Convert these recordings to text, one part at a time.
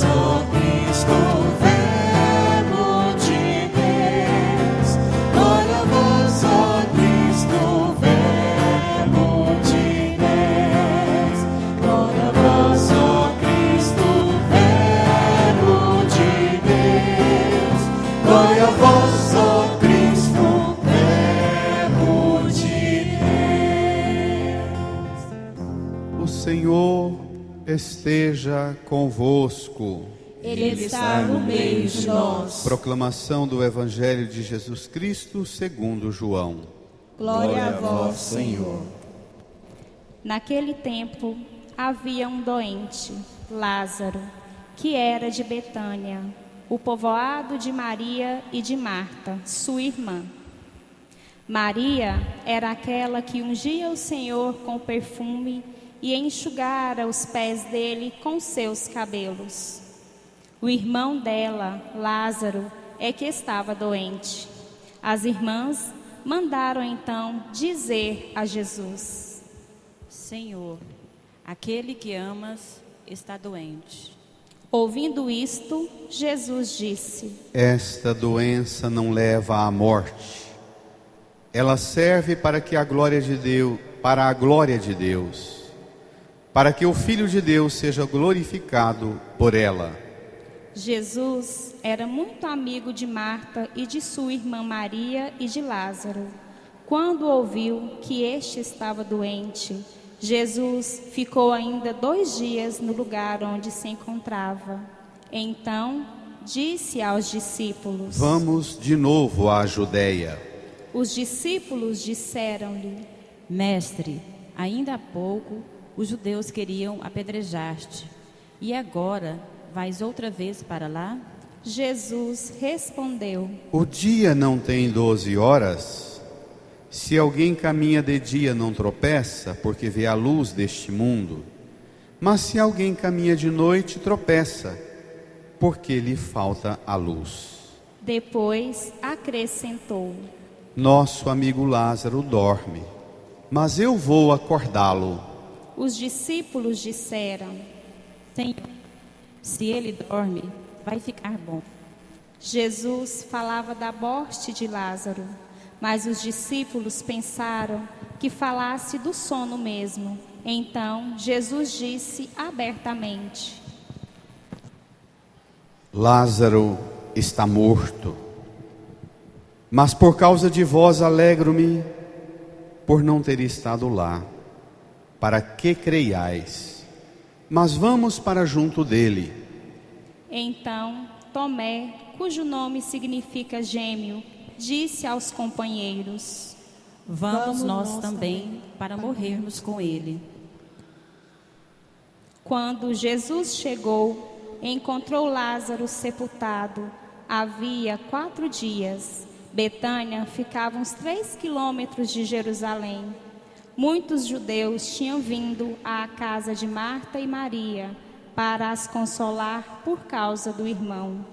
ó Cristo, Verbo de Deus. Glória a vós, ó Cristo, Verbo de Deus. Glória a vós, ó Cristo, Verbo de Deus. Glória a vós, ó Cristo, Verbo de Deus. O Senhor esteja convosco. Ele está no meio de nós. Proclamação do Evangelho de Jesus Cristo segundo João. Glória a vós, Senhor. Naquele tempo havia um doente, Lázaro, que era de Betânia, o povoado de Maria e de Marta, sua irmã. Maria era aquela que ungia o Senhor com perfume e enxugara os pés dele com seus cabelos. O irmão dela, Lázaro, é que estava doente. As irmãs mandaram então dizer a Jesus: Senhor, aquele que amas está doente. Ouvindo isto, Jesus disse: Esta doença não leva à morte. Ela serve para que a glória de Deus, para que o Filho de Deus seja glorificado por ela. Jesus era muito amigo de Marta e de sua irmã Maria e de Lázaro. Quando ouviu que este estava doente, Jesus ficou ainda 2 dias no lugar onde se encontrava. Então disse aos discípulos: Vamos de novo à Judeia. Os discípulos disseram-lhe: Mestre, ainda há pouco os judeus queriam apedrejar-te, e agora vais outra vez para lá? Jesus respondeu: O dia não tem 12 horas? Se alguém caminha de dia não tropeça, porque vê a luz deste mundo. Mas se alguém caminha de noite, tropeça, porque lhe falta a luz. Depois acrescentou: Nosso amigo Lázaro dorme, mas eu vou acordá-lo. Os discípulos disseram: Senhor, se ele dorme, vai ficar bom. Jesus falava da morte de Lázaro, mas os discípulos pensaram que falasse do sono mesmo. Então Jesus disse abertamente: Lázaro está morto, mas por causa de vós alegro-me por não ter estado lá, para que creiais. Mas vamos para junto dele. Então Tomé, cujo nome significa gêmeo, disse aos companheiros: Vamos nós também para morrermos com ele. Quando Jesus chegou, encontrou Lázaro sepultado. Havia 4 dias. Betânia ficava uns 3 quilômetros de Jerusalém. Muitos judeus tinham vindo à casa de Marta e Maria para as consolar por causa do irmão.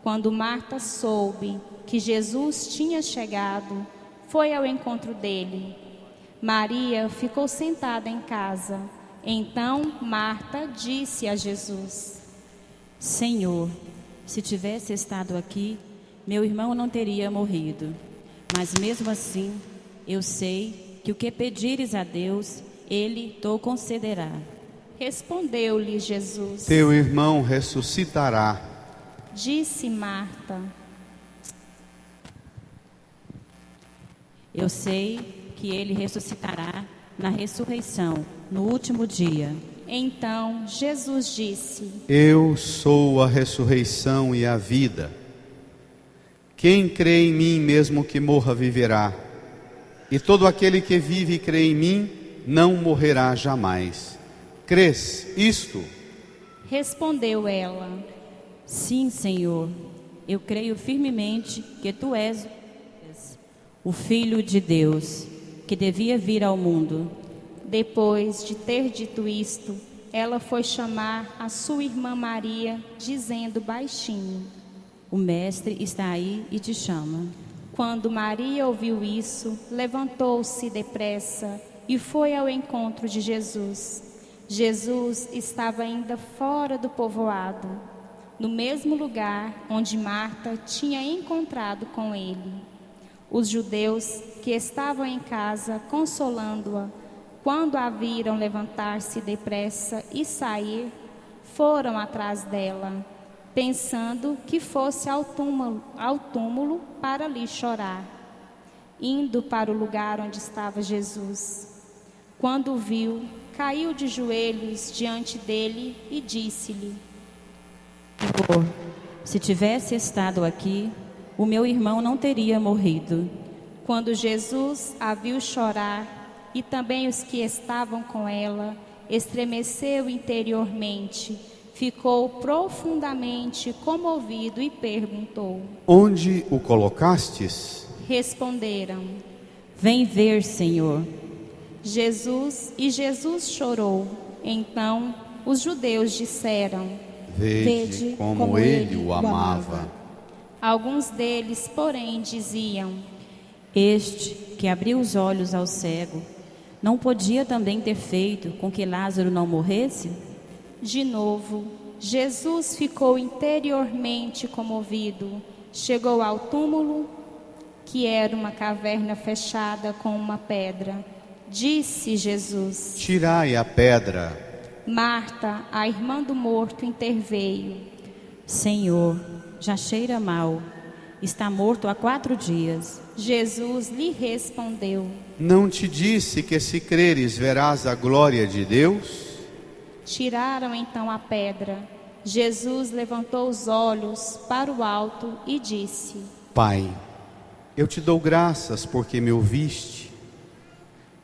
Quando Marta soube que Jesus tinha chegado, foi ao encontro dele. Maria ficou sentada em casa. Então Marta disse a Jesus: Senhor, se tivesse estado aqui, meu irmão não teria morrido. Mas mesmo assim, eu sei que o que pedires a Deus, Ele te concederá. Respondeu-lhe Jesus: Teu irmão ressuscitará. Disse Marta: Eu sei que ele ressuscitará na ressurreição, no último dia. Então Jesus disse: Eu sou a ressurreição e a vida. Quem crê em mim, mesmo que morra, viverá. E todo aquele que vive e crê em mim, não morrerá jamais. Crês isto? Respondeu ela: Sim, Senhor, eu creio firmemente que Tu és o Filho de Deus, que devia vir ao mundo. Depois de ter dito isto, ela foi chamar a sua irmã Maria, dizendo baixinho: O Mestre está aí e te chama. Quando Maria ouviu isso, levantou-se depressa e foi ao encontro de Jesus. Jesus estava ainda fora do povoado. no mesmo lugar onde Marta tinha encontrado com ele. Os judeus que estavam em casa consolando-a, quando a viram levantar-se depressa e sair, foram atrás dela, pensando que fosse ao túmulo para ali chorar. Indo para o lugar onde estava Jesus, quando o viu, caiu de joelhos diante dele e disse-lhe: Senhor, se tivesse estado aqui, o meu irmão não teria morrido. Quando Jesus a viu chorar, e também os que estavam com ela, estremeceu interiormente, ficou profundamente comovido e perguntou. Onde o colocastes? Responderam: Vem ver, Senhor. Jesus chorou. Então os judeus disseram: Vede como ele o amava. Alguns deles, porém, diziam: Este que abriu os olhos ao cego, não podia também ter feito com que Lázaro não morresse? De novo, Jesus ficou interiormente comovido. Chegou ao túmulo, que era uma caverna fechada com uma pedra. Disse Jesus: Tirai a pedra. Marta, a irmã do morto, interveio. Senhor, já cheira mal. Está morto há 4 dias. Jesus lhe respondeu: Não te disse que se creres verás a glória de Deus? Tiraram então a pedra. Jesus levantou os olhos para o alto e disse: Pai, eu te dou graças porque me ouviste.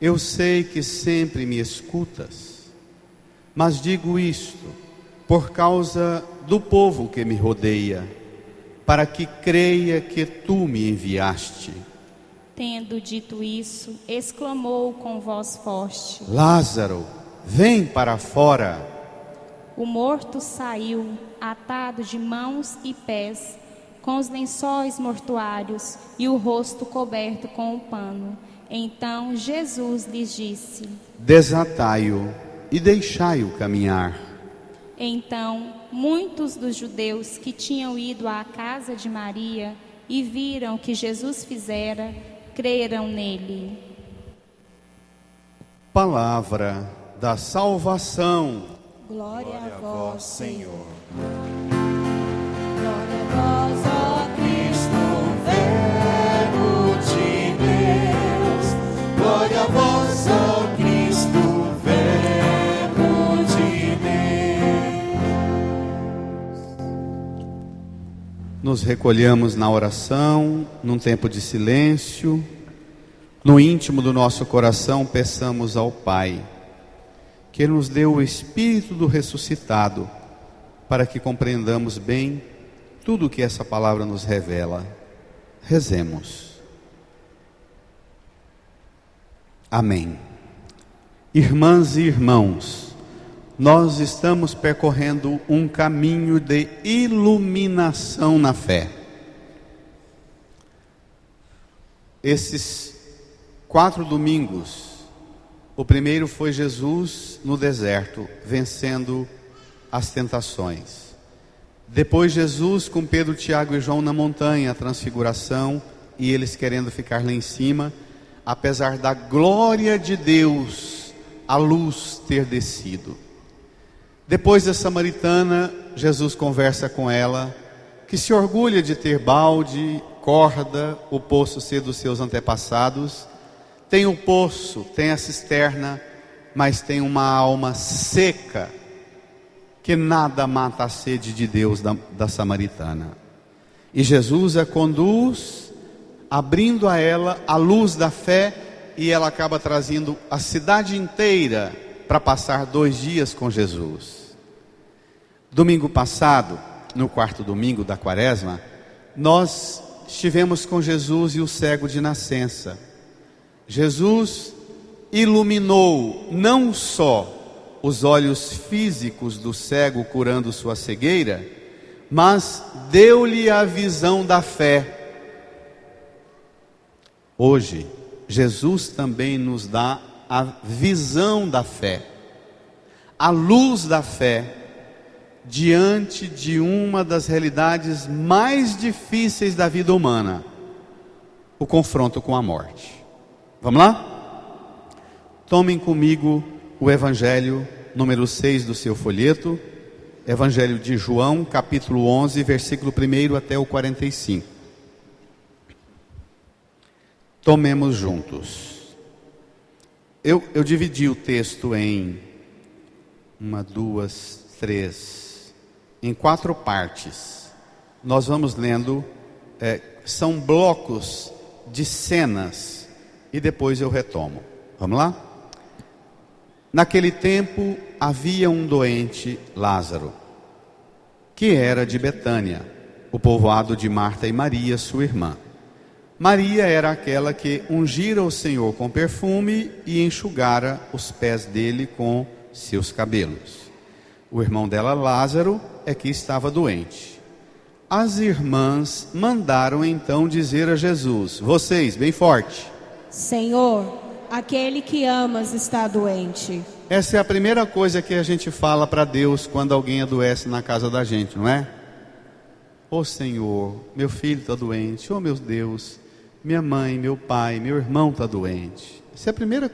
Eu sei que sempre me escutas, mas digo isto por causa do povo que me rodeia, para que creia que tu me enviaste. Tendo dito isso, exclamou com voz forte: Lázaro, vem para fora. O morto saiu, atado de mãos e pés, com os lençóis mortuários e o rosto coberto com um pano. Então Jesus lhes disse: Desatai-o e deixai-o caminhar. Então muitos dos judeus que tinham ido à casa de Maria e viram o que Jesus fizera, creram nele. Palavra da salvação. Glória a vós, Senhor. Glória a vós, ó Cristo, Verbo de Deus. Glória a vós, ó Cristo, Verbo de Deus. Nos recolhemos na oração, num tempo de silêncio. No íntimo do nosso coração, peçamos ao Pai que Ele nos dê o Espírito do ressuscitado, para que compreendamos bem tudo o que essa palavra nos revela. Rezemos. Amém. Irmãs e irmãos, nós estamos percorrendo um caminho de iluminação na fé. Esses 4 domingos, o primeiro foi Jesus no deserto, vencendo as tentações. Depois Jesus com Pedro, Tiago e João na montanha, a transfiguração, e eles querendo ficar lá em cima, apesar da glória de Deus, a luz ter descido. Depois da samaritana, Jesus conversa com ela, que se orgulha de ter balde, corda, o poço ser dos seus antepassados. Tem o poço, tem a cisterna, mas tem uma alma seca, que nada mata a sede de Deus da samaritana. E Jesus a conduz, abrindo a ela a luz da fé, e ela acaba trazendo a cidade inteira para passar 2 dias com Jesus. Domingo passado, no 4º domingo da Quaresma, nós estivemos com Jesus e o cego de nascença. Jesus iluminou não só os olhos físicos do cego, curando sua cegueira, mas deu-lhe a visão da fé. Hoje, Jesus também nos dá a visão da fé, a luz da fé, diante de uma das realidades mais difíceis da vida humana, o confronto com a morte. Vamos lá? Tomem comigo o Evangelho número 6 do seu folheto, Evangelho de João, capítulo 11, versículo 1 até o 45. Tomemos juntos. Eu dividi o texto em 4 partes. Nós vamos lendo, são blocos de cenas, e depois eu retomo. Vamos lá? Naquele tempo havia um doente, Lázaro, que era de Betânia, o povoado de Marta e Maria, sua irmã. Maria era aquela que ungira o Senhor com perfume e enxugara os pés dele com seus cabelos. O irmão dela, Lázaro, é que estava doente. As irmãs mandaram então dizer a Jesus, vocês, bem forte: Senhor, aquele que amas está doente. Essa é a primeira coisa que a gente fala para Deus quando alguém adoece na casa da gente, não é? Ô Senhor, meu filho está doente. Ô meu Deus, minha mãe, meu pai, meu irmão está doente. Essa é a primeira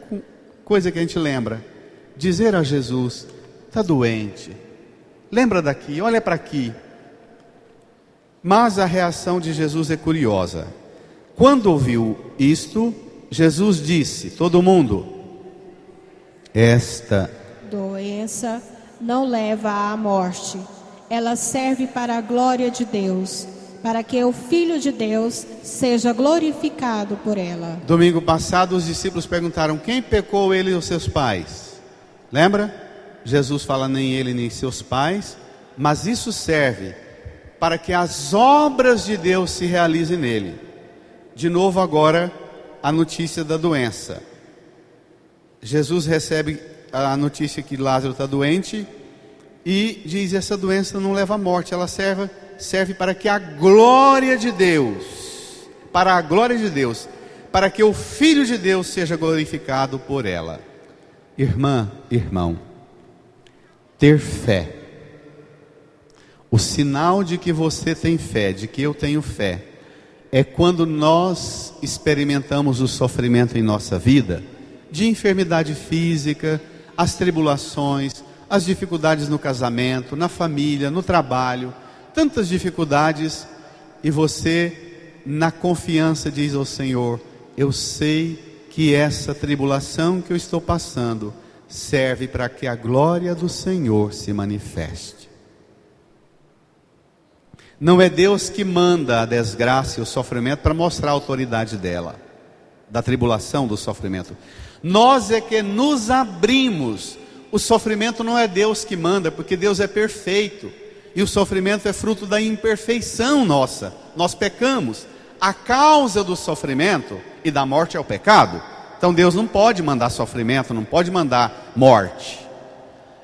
coisa que a gente lembra. Dizer a Jesus, está doente. Lembra daqui, olha para aqui. Mas a reação de Jesus é curiosa. Quando ouviu isto, Jesus disse, todo mundo: esta doença não leva à morte. Ela serve para a glória de Deus, para que o Filho de Deus seja glorificado por ela. Domingo passado os discípulos perguntaram, quem pecou, ele ou seus pais? Lembra? Jesus fala, nem ele nem seus pais, mas isso serve para que as obras de Deus se realizem nele. De novo agora a notícia da doença. Jesus recebe a notícia que Lázaro está doente e diz, essa doença não leva à morte, ela serve para que a glória de Deus, para que o Filho de Deus seja glorificado por ela. Irmã, irmão, ter fé, o sinal de que você tem fé, de que eu tenho fé, é quando nós experimentamos o sofrimento em nossa vida, de enfermidade física, as tribulações, as dificuldades no casamento, na família, no trabalho, tantas dificuldades, e você, na confiança, diz ao Senhor, eu sei que essa tribulação que eu estou passando serve para que a glória do Senhor se manifeste. Não é Deus que manda a desgraça e o sofrimento para mostrar a autoridade dela, da tribulação, do sofrimento. Nós é que nos abrimos. O sofrimento não é Deus que manda, porque Deus é perfeito, e o sofrimento é fruto da imperfeição nossa. Nós pecamos. A causa do sofrimento e da morte é o pecado. Então Deus não pode mandar sofrimento, não pode mandar morte.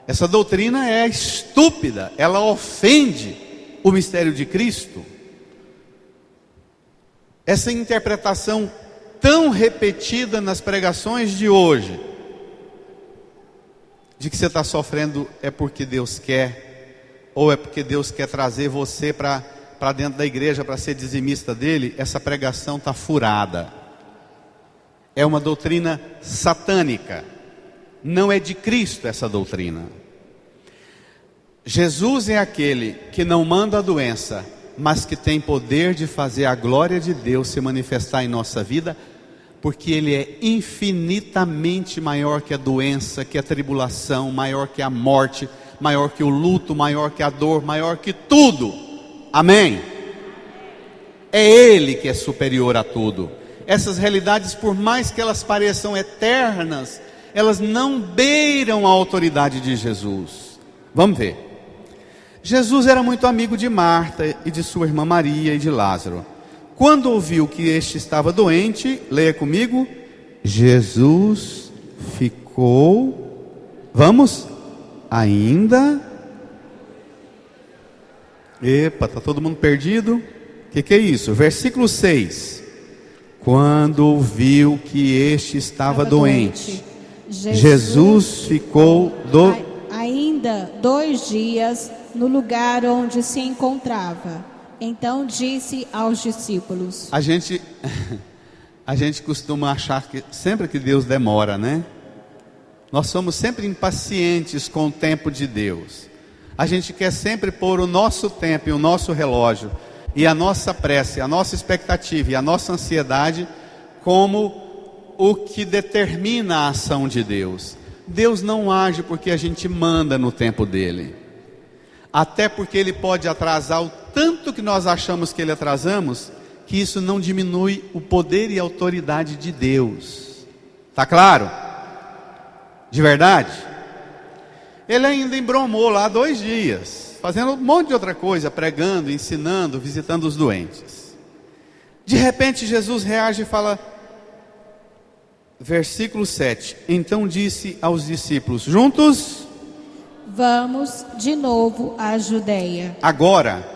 Essa doutrina é estúpida, ela ofende o mistério de Cristo. Essa interpretação tão repetida nas pregações de hoje, de que você está sofrendo é porque Deus quer, ou é porque Deus quer trazer você para dentro da igreja para ser dizimista dele, essa pregação está furada. É uma doutrina satânica, não é de Cristo essa doutrina. Jesus é aquele que não manda a doença, mas que tem poder de fazer a glória de Deus se manifestar em nossa vida, porque Ele é infinitamente maior que a doença, que a tribulação, maior que a morte, maior que o luto, maior que a dor, maior que tudo. Amém? É Ele que é superior a tudo. Essas realidades, por mais que elas pareçam eternas, elas não beiram a autoridade de Jesus. Vamos ver. Jesus era muito amigo de Marta e de sua irmã Maria e de Lázaro. Quando ouviu que este estava doente, leia comigo, Jesus ficou, vamos, ainda, epa, está todo mundo perdido, o que é isso? Versículo 6, quando ouviu que este estava doente, Jesus ficou ainda 2 dias no lugar onde se encontrava. Então disse aos discípulos: A gente costuma achar que sempre que Deus demora, né? Nós somos sempre impacientes com o tempo de Deus. A gente quer sempre pôr o nosso tempo e o nosso relógio, e a nossa pressa, a nossa expectativa e a nossa ansiedade como o que determina a ação de Deus. Deus não age porque a gente manda no tempo dele. Até porque ele pode atrasar o tanto que nós achamos que ele atrasamos, que isso não diminui o poder e a autoridade de Deus. Tá claro? De verdade? Ele ainda embromou lá 2 dias, fazendo um monte de outra coisa, pregando, ensinando, visitando os doentes. De repente Jesus reage e fala, versículo 7, então disse aos discípulos, juntos, vamos de novo à Judeia. Agora,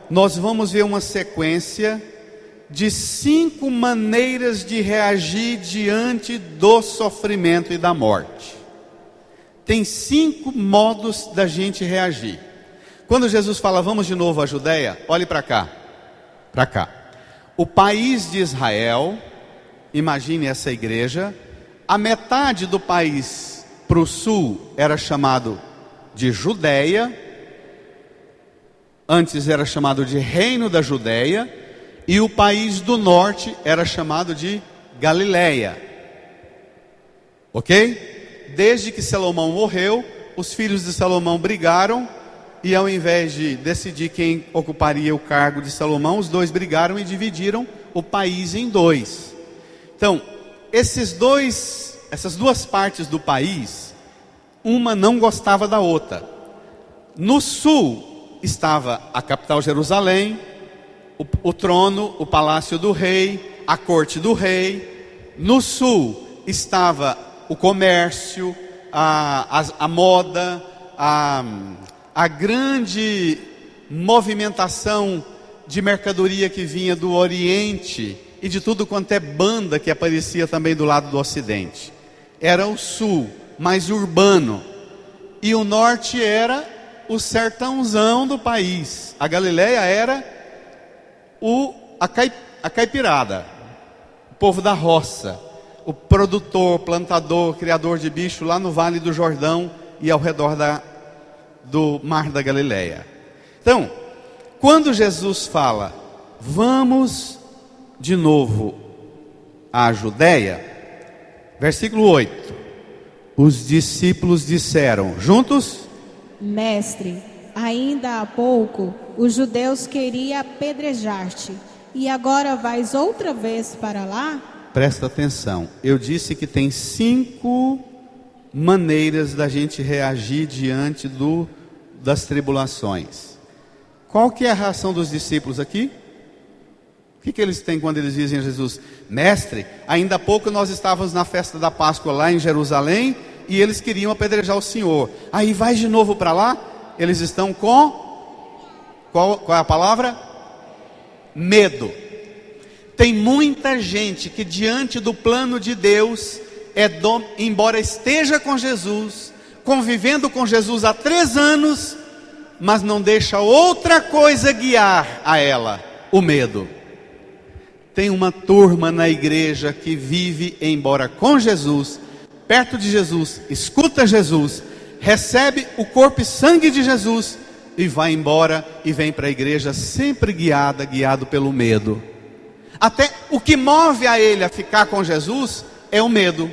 nós vamos ver uma sequência de 5 maneiras de reagir diante do sofrimento e da morte. Tem 5 modos da gente reagir. Quando Jesus fala, vamos de novo à Judeia, olhe para cá, para cá. O país de Israel, imagine essa igreja, a metade do país para o sul era chamado de Judeia, antes era chamado de Reino da Judeia, e o país do norte era chamado de Galileia. Ok? Desde que Salomão morreu, os filhos de Salomão brigaram, e ao invés de decidir quem ocuparia o cargo de Salomão, os 2 brigaram e dividiram o país em 2. Então, essas 2 partes do país, uma não gostava da outra. No sul estava a capital Jerusalém, o trono, o palácio do rei, a corte do rei. No sul estava o comércio, a moda, a grande movimentação de mercadoria que vinha do Oriente e de tudo quanto é banda que aparecia também do lado do Ocidente. Era o sul, mais urbano, e o norte era o sertãozão do país. A Galileia era a caipirada, o povo da roça, o produtor, plantador, criador de bicho lá no Vale do Jordão e ao redor do Mar da Galileia. Então, quando Jesus fala, vamos de novo à Judeia, versículo 8, os discípulos disseram, juntos, Mestre, ainda há pouco os judeus queriam apedrejar-te, e agora vais outra vez para lá? Presta atenção, eu disse que tem 5 maneiras da gente reagir diante das tribulações. Qual que é a reação dos discípulos aqui? O que eles têm quando eles dizem a Jesus, Mestre, ainda há pouco nós estávamos na festa da Páscoa lá em Jerusalém, e eles queriam apedrejar o Senhor. Aí vai de novo para lá, eles estão com, qual é a palavra? Medo. Tem muita gente que diante do plano de Deus, embora esteja com Jesus, convivendo com Jesus há 3 anos, mas não deixa outra coisa guiar a ela, o medo. Tem uma turma na igreja que vive, embora com Jesus, perto de Jesus, escuta Jesus, recebe o corpo e sangue de Jesus, e vai embora e vem para a igreja sempre guiado pelo medo. Até o que move a ele a ficar com Jesus é o medo,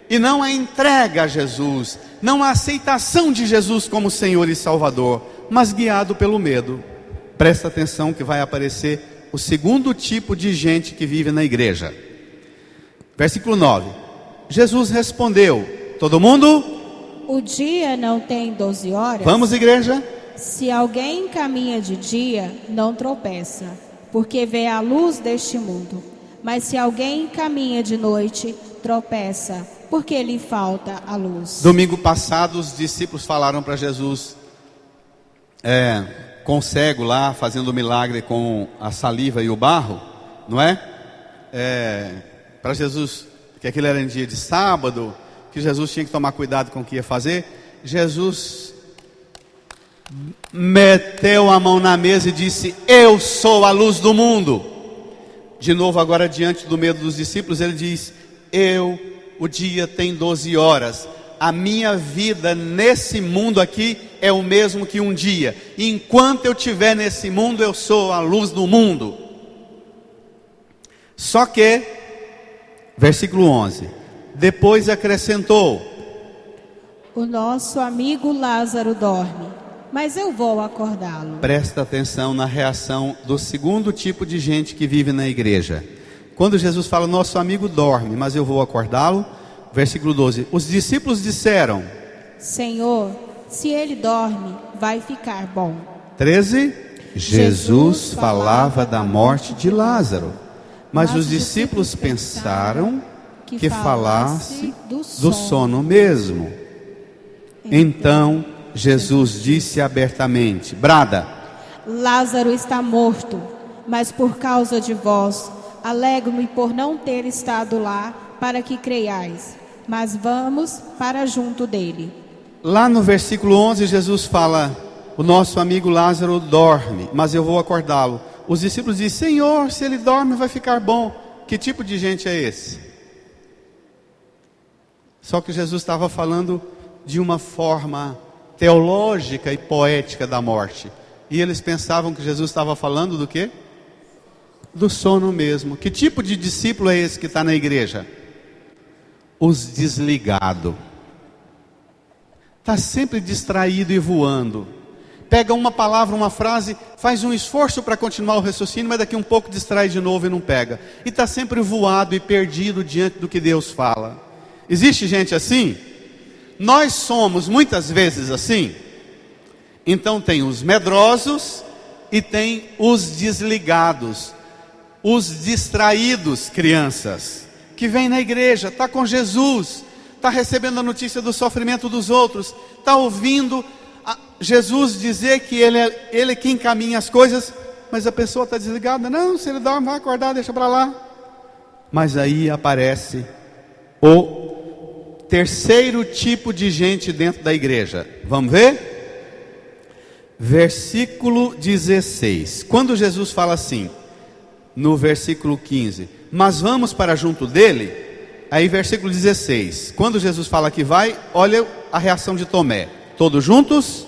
e não a entrega a Jesus, não a aceitação de Jesus como Senhor e Salvador, mas guiado pelo medo. Presta atenção que vai aparecer o segundo tipo de gente que vive na igreja. Versículo 9, Jesus respondeu, todo mundo? O dia não tem 12 horas? Vamos, igreja? Se alguém caminha de dia, não tropeça, porque vê a luz deste mundo. Mas se alguém caminha de noite, tropeça, porque lhe falta a luz. Domingo passado os discípulos falaram para Jesus, com o cego lá, fazendo o milagre com a saliva e o barro, não é? Para Jesus, que aquele era em dia de sábado, que Jesus tinha que tomar cuidado com o que ia fazer. Jesus meteu a mão na mesa e disse: eu sou a luz do mundo. De novo, agora diante do medo dos discípulos, ele diz: o dia tem 12 horas. A minha vida nesse mundo aqui é o mesmo que um dia. Enquanto eu estiver nesse mundo, eu sou a luz do mundo. Só que, versículo 11, depois acrescentou: o nosso amigo Lázaro dorme, mas eu vou acordá-lo. Presta atenção na reação do segundo tipo de gente que vive na igreja. Quando Jesus fala: nosso amigo dorme, mas eu vou acordá-lo. Versículo 12, os discípulos disseram: Senhor, se ele dorme, vai ficar bom. 13, Jesus falava da morte de Lázaro, mas os discípulos pensaram que falasse do sono mesmo. Então Jesus disse abertamente: brada, Lázaro está morto, mas por causa de vós, alegro-me por não ter estado lá para que creiais, mas vamos para junto dele. Lá no versículo 11 Jesus fala: o nosso amigo Lázaro dorme, mas eu vou acordá-lo. Os discípulos dizem: Senhor, se ele dorme vai ficar bom. Que tipo de gente é esse? Só que Jesus estava falando de uma forma teológica e poética da morte, e eles pensavam que Jesus estava falando do quê? Do sono mesmo. Que tipo de discípulo é esse que está na igreja? Os desligados. Está sempre distraído e voando. Pega uma palavra, uma frase, faz um esforço para continuar o raciocínio, mas daqui um pouco distrai de novo e não pega. E está sempre voado e perdido diante do que Deus fala. Existe gente assim? Nós somos muitas vezes assim. Então tem os medrosos e tem os desligados, os distraídos, crianças, que vem na igreja, está com Jesus, está recebendo a notícia do sofrimento dos outros, está ouvindo Jesus dizer que ele é que encaminha as coisas, mas a pessoa está desligada. Não, se ele dorme, vai acordar, deixa para lá. Mas aí aparece o terceiro tipo de gente dentro da igreja. Vamos ver? Versículo 16. Quando Jesus fala assim, no versículo 15, mas vamos para junto dele. Aí versículo 16, quando Jesus fala que vai, olha a reação de Tomé. Todos juntos?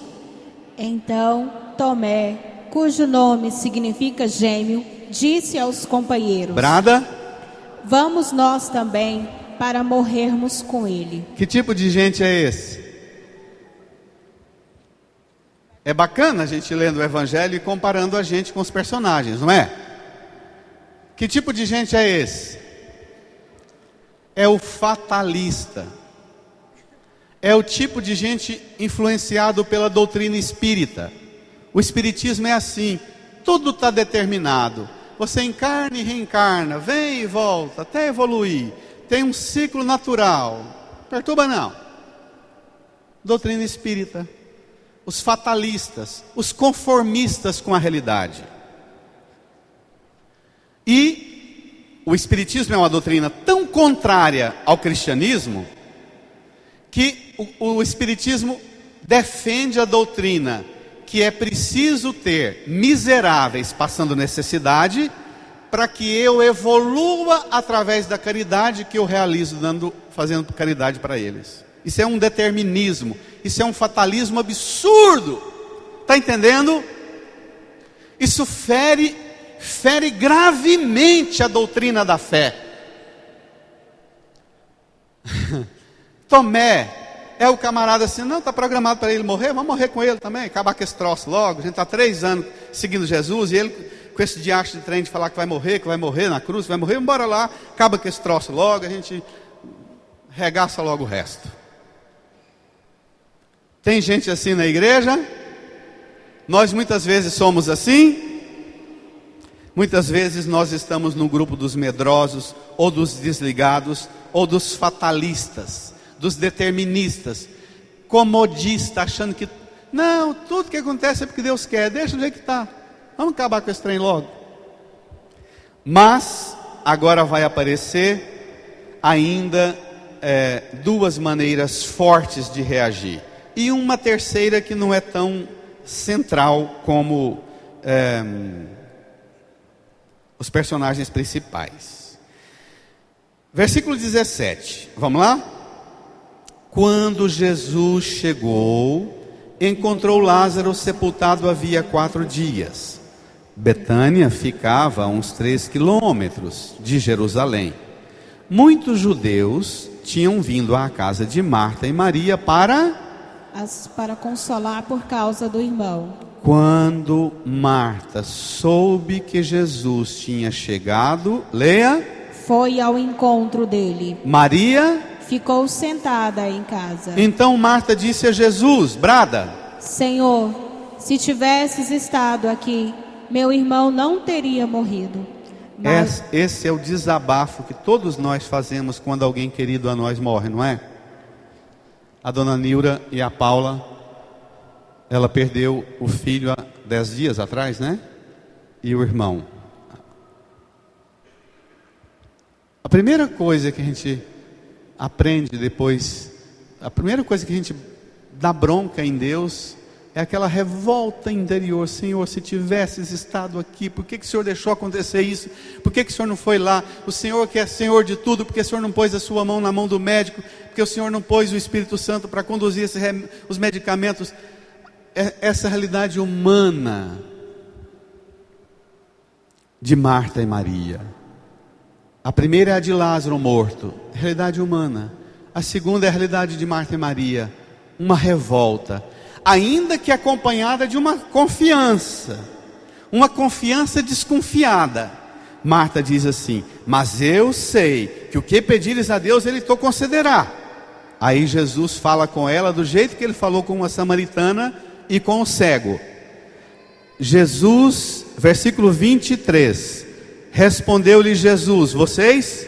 Então Tomé, cujo nome significa gêmeo, disse aos companheiros: brada, vamos nós também para morrermos com ele. Que tipo de gente é esse? É bacana a gente lendo o evangelho e comparando a gente com os personagens, não é? Que tipo de gente é esse? É o fatalista. É o tipo de gente influenciado pela doutrina espírita. O espiritismo é assim, tudo está determinado. Você encarna e reencarna, vem e volta, até evoluir. Tem um ciclo natural. Perturba não. Doutrina espírita. Os fatalistas, os conformistas com a realidade. E o espiritismo é uma doutrina tão contrária ao cristianismo, que o espiritismo defende a doutrina que é preciso ter miseráveis passando necessidade, para que eu evolua através da caridade que eu realizo, fazendo caridade para eles. Isso é um determinismo, isso é um fatalismo absurdo. Está entendendo? Isso fere gravemente a doutrina da fé. Tomé é o camarada assim, não, está programado para ele morrer, vamos morrer com ele também, acabar com esse troço logo. A gente está 3 anos seguindo Jesus, e ele com esse diacho de trem de falar que vai morrer na cruz, vai morrer, bora lá, acaba com esse troço logo, a gente regaça logo o resto. Tem gente assim na igreja, nós muitas vezes somos assim. Muitas vezes nós estamos no grupo dos medrosos, ou dos desligados, ou dos fatalistas, dos deterministas, comodista, achando que não, tudo que acontece é porque Deus quer, deixa do jeito que está, vamos acabar com esse trem logo. Mas agora vai aparecer ainda 2 maneiras fortes de reagir, e uma terceira que não é tão central como os personagens principais. Versículo 17, vamos lá? Quando Jesus chegou, encontrou Lázaro sepultado havia 4 dias. Betânia ficava a uns 3 quilômetros de Jerusalém. Muitos judeus tinham vindo à casa de Marta e Maria para consolar por causa do irmão. Quando Marta soube que Jesus tinha chegado, leia, foi ao encontro dele. Maria ficou sentada em casa. Então Marta disse a Jesus, brada, Senhor, se tivesses estado aqui, meu irmão não teria morrido. Mas esse é o desabafo que todos nós fazemos quando alguém querido a nós morre, não é? A dona Nilra e a Paula, ela perdeu o filho há 10 dias atrás, né? E o irmão. A primeira coisa que a gente aprende depois, a primeira coisa que a gente dá bronca em Deus é aquela revolta interior. Senhor, se tivesses estado aqui, por que o Senhor deixou acontecer isso? Por que o Senhor não foi lá? O Senhor que é Senhor de tudo, porque o Senhor não pôs a sua mão na mão do médico? Porque o Senhor não pôs o Espírito Santo para conduzir os medicamentos? Essa realidade humana de Marta e Maria. A primeira é a de Lázaro morto, realidade humana. A segunda é a realidade de Marta e Maria, uma revolta, ainda que acompanhada de uma confiança desconfiada. Marta diz assim, mas eu sei que o que pedires a Deus, Ele te concederá. Aí Jesus fala com ela do jeito que Ele falou com uma samaritana e com o cego. Jesus, versículo 23, respondeu-lhe Jesus, vocês?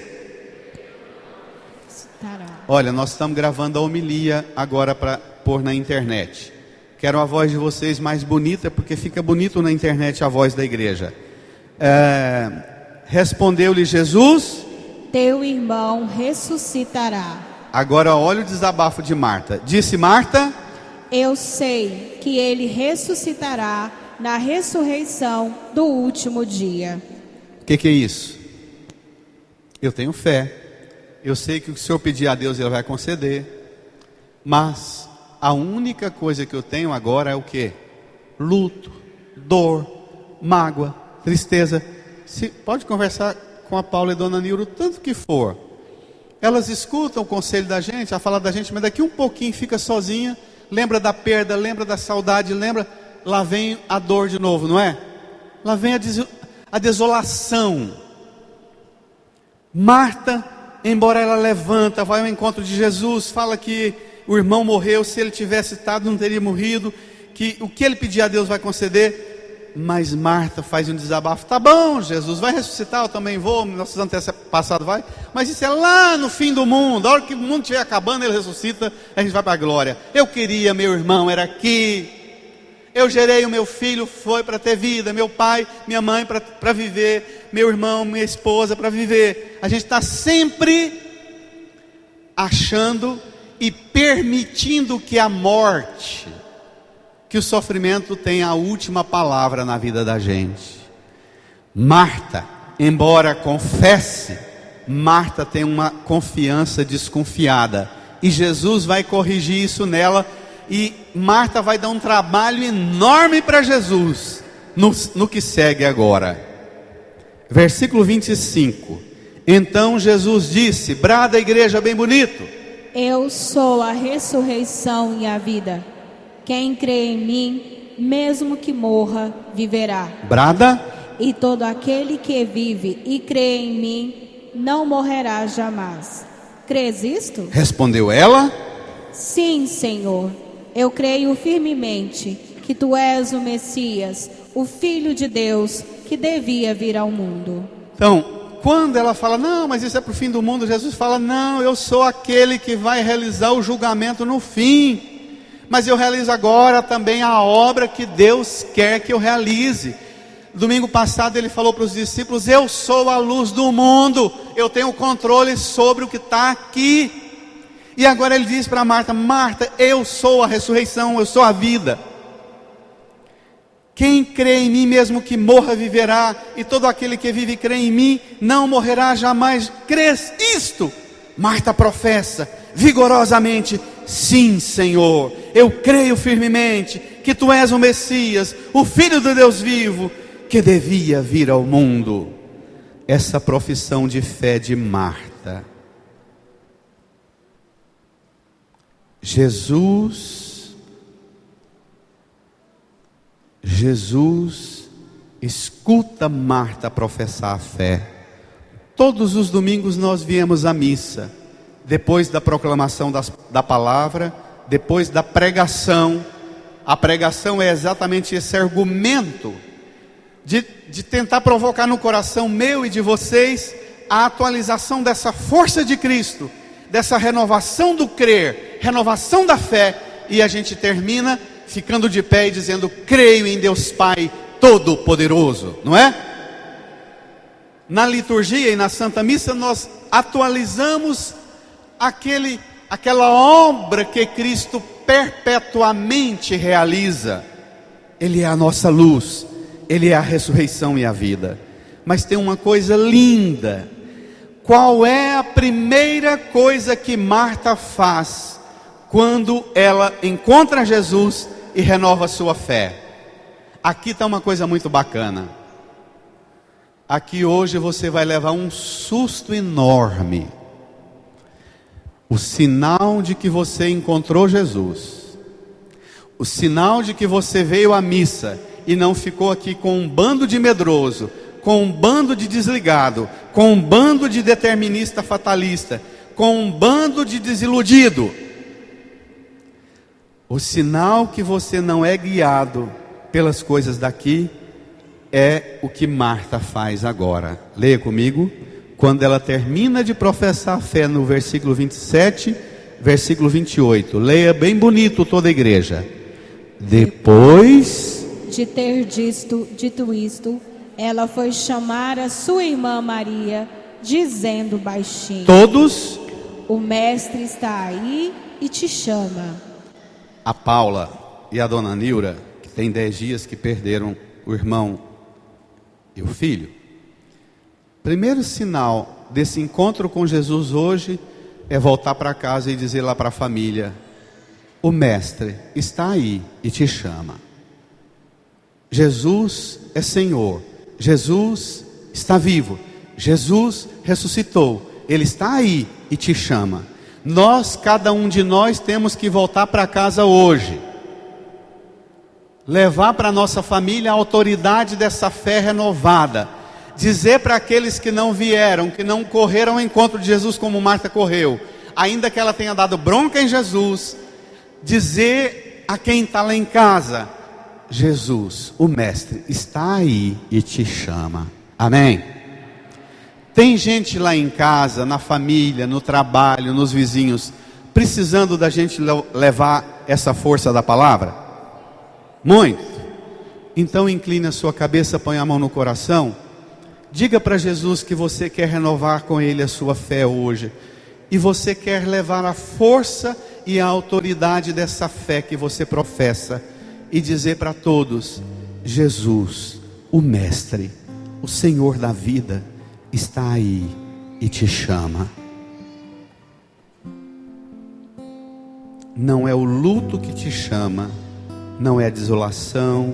Olha, nós estamos gravando a homilia agora para pôr na internet. Quero a voz de vocês mais bonita, porque fica bonito na internet a voz da igreja. Respondeu-lhe Jesus, teu irmão ressuscitará. Agora olha o desabafo de Marta. Disse Marta, eu sei que ele ressuscitará na ressurreição do último dia. O que é isso? Eu tenho fé. Eu sei que o que o Senhor pedir a Deus, Ele vai conceder. Mas a única coisa que eu tenho agora é o quê? Luto, dor, mágoa, tristeza. Pode conversar com a Paula e a Dona Nilra o tanto que for. Elas escutam o conselho da gente, a fala da gente, mas daqui um pouquinho fica sozinha, lembra da perda, lembra da saudade, lembra, lá vem a dor de novo, não é? Lá vem a desolação. Marta, embora ela levanta, vai ao encontro de Jesus, fala que o irmão morreu, se ele tivesse estado não teria morrido, que o que ele pedir a Deus vai conceder. Mas Marta faz um desabafo, tá bom, Jesus vai ressuscitar, eu também vou, nossos antepassados vai, mas isso é lá no fim do mundo, a hora que o mundo estiver acabando, ele ressuscita, a gente vai para a glória. Eu queria, meu irmão era aqui, eu gerei o meu filho, foi para ter vida, meu pai, minha mãe para viver, meu irmão, minha esposa para viver. A gente está sempre achando e permitindo que a morte, que o sofrimento tenha a última palavra na vida da gente. Marta, embora confesse, Marta tem uma confiança desconfiada, e Jesus vai corrigir isso nela, e Marta vai dar um trabalho enorme para Jesus, no que segue agora. Versículo 25, então Jesus disse, brada a igreja bem bonito, eu sou a ressurreição e a vida. Quem crê em mim, mesmo que morra, viverá. Brada. E todo aquele que vive e crê em mim, não morrerá jamais. Crês isto? Respondeu ela. Sim, Senhor. Eu creio firmemente que Tu és o Messias, o Filho de Deus, que devia vir ao mundo. Então, quando ela fala, não, mas isso é para o fim do mundo, Jesus fala, não, eu sou aquele que vai realizar o julgamento no fim. Mas eu realizo agora também a obra que Deus quer que eu realize. Domingo passado ele falou para os discípulos, eu sou a luz do mundo, eu tenho controle sobre o que está aqui. E agora ele diz para Marta, Marta, eu sou a ressurreição, eu sou a vida. Quem crê em mim, mesmo que morra, viverá, e todo aquele que vive e crê em mim, não morrerá jamais. Crês isto? Marta professa vigorosamente: sim, Senhor, eu creio firmemente que tu és o Messias, o Filho do Deus vivo, que devia vir ao mundo. Essa profissão de fé de Marta. Jesus escuta Marta professar a fé. Todos os domingos nós viemos à missa, depois da proclamação da palavra, depois da pregação. A pregação é exatamente esse argumento de tentar provocar no coração meu e de vocês a atualização dessa força de Cristo, dessa renovação do crer, renovação da fé, e a gente termina ficando de pé e dizendo: creio em Deus Pai Todo-Poderoso, não é? Na liturgia e na Santa Missa nós atualizamos aquela obra que Cristo perpetuamente realiza. Ele é a nossa luz, Ele é a ressurreição e a vida. Mas tem uma coisa linda. Qual é a primeira coisa que Marta faz quando ela encontra Jesus e renova sua fé? Aqui está uma coisa muito bacana. Aqui hoje você vai levar um susto enorme. O sinal de que você encontrou Jesus, o sinal de que você veio à missa e não ficou aqui com um bando de medroso, com um bando de desligado, com um bando de determinista fatalista, com um bando de desiludido. O sinal que você não é guiado pelas coisas daqui é o que Marta faz agora. Leia comigo. Quando ela termina de professar a fé no versículo 27, versículo 28. Leia bem bonito toda a igreja. Depois de ter dito isto, ela foi chamar a sua irmã Maria, dizendo baixinho: todos, o mestre está aí e te chama. A Paula e a dona Nilra, que tem 10 dias que perderam o irmão e o filho. Primeiro sinal desse encontro com Jesus hoje é voltar para casa e dizer lá para a família: o mestre está aí e te chama. Jesus é Senhor, Jesus está vivo, Jesus ressuscitou, Ele está aí e te chama. Cada um de nós temos que voltar para casa hoje, levar para a nossa família a autoridade dessa fé renovada, dizer para aqueles que não vieram, que não correram ao encontro de Jesus como Marta correu, ainda que ela tenha dado bronca em Jesus, dizer a quem está lá em casa: Jesus, o mestre, está aí e te chama. Amém? Tem gente lá em casa, na família, no trabalho, nos vizinhos, precisando da gente levar essa força da palavra? Muito. Então incline a sua cabeça, põe a mão no coração. Diga para Jesus que você quer renovar com Ele a sua fé hoje. E você quer levar a força e a autoridade dessa fé que você professa. E dizer para todos: Jesus, o Mestre, o Senhor da vida, está aí e te chama. Não é o luto que te chama, não é a desolação,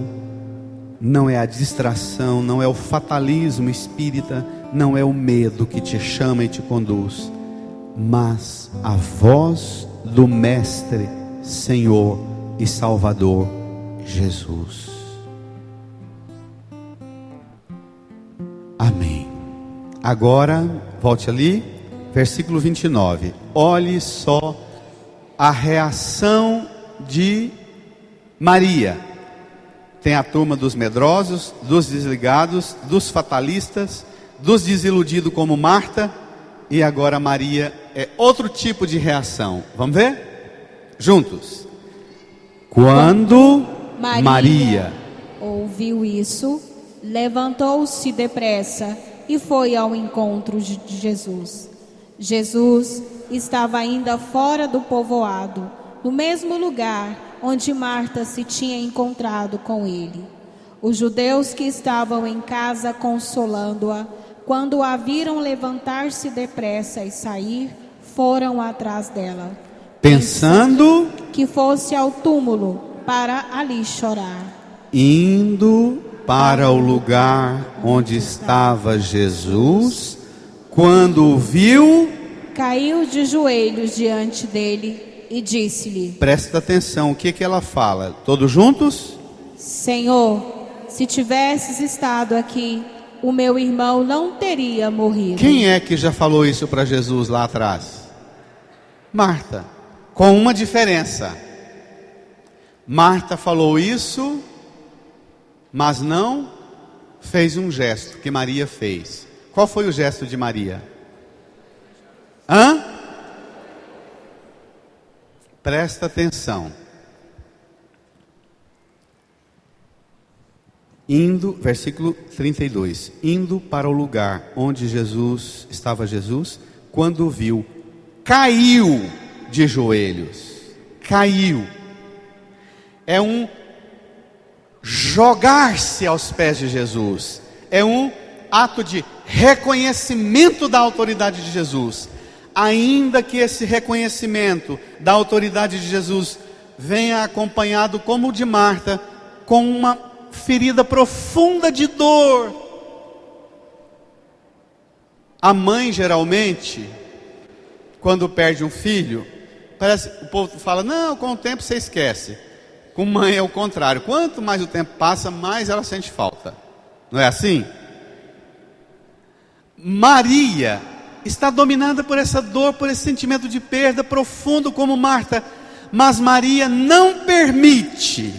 não é a distração, não é o fatalismo espírita, não é o medo que te chama e te conduz, mas a voz do Mestre, Senhor e Salvador, Jesus. Amém. Agora, volte ali, versículo 29. Olhe só a reação de Maria. Tem a turma dos medrosos, dos desligados, dos fatalistas, dos desiludidos como Marta. E agora Maria é outro tipo de reação. Vamos ver? Juntos. Quando Maria ouviu isso, levantou-se depressa e foi ao encontro de Jesus. Jesus estava ainda fora do povoado, no mesmo lugar onde Marta se tinha encontrado com ele. Os judeus que estavam em casa consolando-a, quando a viram levantar-se depressa e sair, foram atrás dela, pensando, que fosse ao túmulo para ali chorar. indo para o lugar onde estava Jesus, quando o viu, Caiu de joelhos diante dele e disse-lhe: presta atenção, o que ela fala? Todos juntos? Senhor, se tivesses estado aqui, o meu irmão não teria morrido. Quem é que já falou isso para Jesus lá atrás? Marta, com uma diferença. Marta falou isso, mas não fez um gesto que Maria fez. Qual foi o gesto de Maria? Presta atenção. Indo, versículo 32. Indo para o lugar onde estava Jesus, quando o viu, caiu de joelhos. Caiu. É um jogar-se aos pés de Jesus. É um ato de reconhecimento da autoridade de Jesus. Ainda que esse reconhecimento da autoridade de Jesus venha acompanhado, como o de Marta, com uma ferida profunda de dor. A mãe, geralmente, quando perde um filho, o povo fala, não, com o tempo você esquece. Com mãe é o contrário. Quanto mais o tempo passa, mais ela sente falta. Não é assim? Maria está dominada por essa dor, por esse sentimento de perda profundo como Marta. Mas Maria não permite